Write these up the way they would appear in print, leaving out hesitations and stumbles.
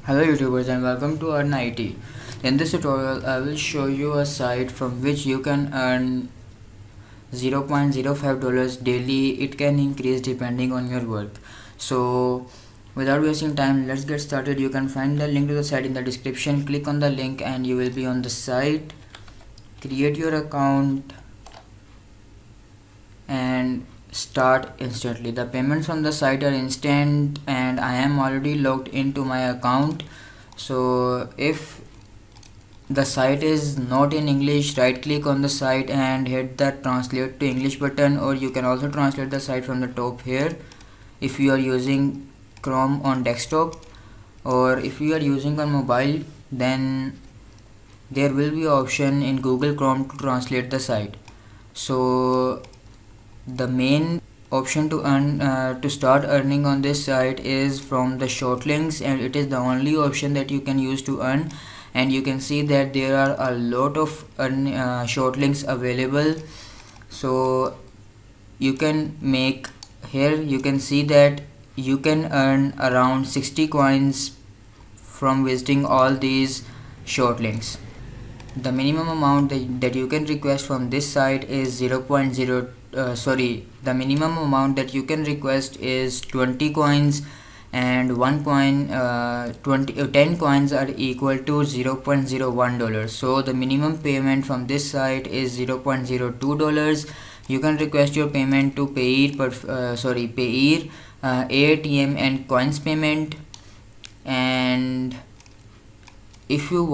Hello YouTubers and welcome to Earn IT. In this tutorial I will show you a site from which you can earn $0.05 daily. It can increase depending on your work. So without wasting time, let's get started. You can find the link to the site in the description. Click on the link and you will be on the site. Create your account and start instantly. The payments on the site are instant and I am already logged into my account. So if the site is not in English, right click on the site and hit the translate to English button, or you can also translate the site from the top here if you are using Chrome on desktop, or if you are using on mobile, then there will be option in Google Chrome to translate the site. So the main option to earn to start earning on this site is from the short links, and it is the only option that you can use to earn. And you can see that there are a lot of short links available. So you can make here, you can see that you can earn around 60 coins from visiting all these short links. The minimum amount that you can request from this site is the minimum amount that you can request is 20 coins, and 10 coins are equal to $0.01. So the minimum payment from this site is $0.02. You can request your payment to Payeer, ATM and coins payment. And if you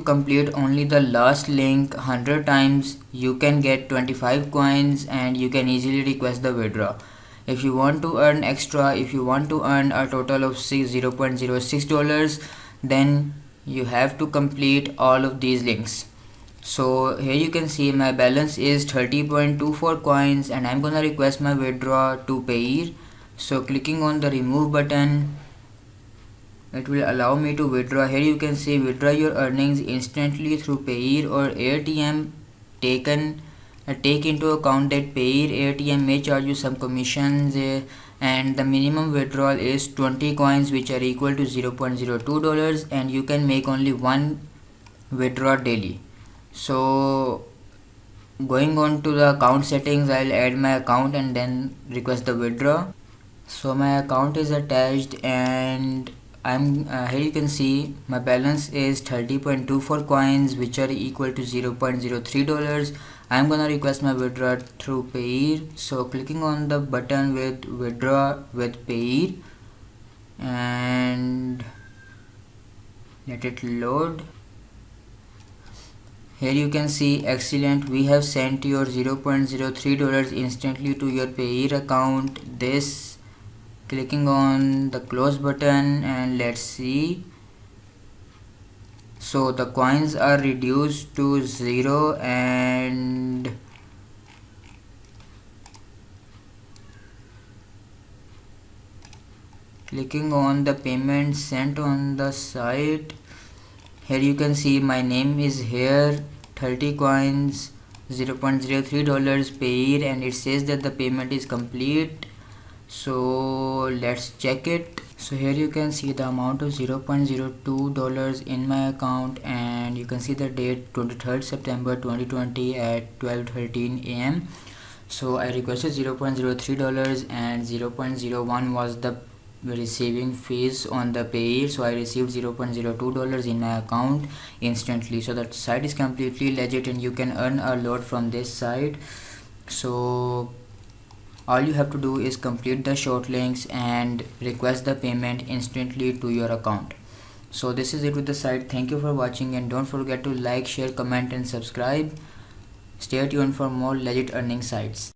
complete only the last link 100 times, you can get 25 coins and you can easily request the withdraw. If you want to earn extra, if you want to earn a total of $0.06, then you have to complete all of these links. So here you can see my balance is 30.24 coins and I'm gonna request my withdraw to Payeer. So clicking on the remove button, it will allow me to withdraw. Here you can see withdraw your earnings instantly through Payeer or ATM. Take into account that Payeer ATM may charge you some commissions, and the minimum withdrawal is 20 coins, which are equal to $0.02, and you can make only one withdraw daily. So going on to the account settings, I'll add my account and then request the withdraw. So my account is attached and I'm here you can see my balance is 30.24 coins, which are equal to $0.03. I'm gonna request my withdraw through Payeer. So clicking on the button with withdraw with Payeer and let it load. Here you can see excellent, we have sent your $0.03 instantly to your Payeer account. This, clicking on the close button and let's see. So the coins are reduced to 0, and clicking on the payment sent on the site, here you can see my name is here, 30 coins, $0.03 Payeer, and it says that the payment is complete. So let's check it. So here you can see the amount of $0.02 in my account, and you can see the date 23rd September 2020 at 12:13 a.m. So I requested $0.03 and $0.01 was the receiving fees on the Payeer. So I received $0.02 in my account instantly. So that site is completely legit and you can earn a lot from this site. So all you have to do is complete the short links and request the payment instantly to your account. So this is it with the site. Thank you for watching, and don't forget to like, share, comment and subscribe. Stay tuned for more legit earning sites.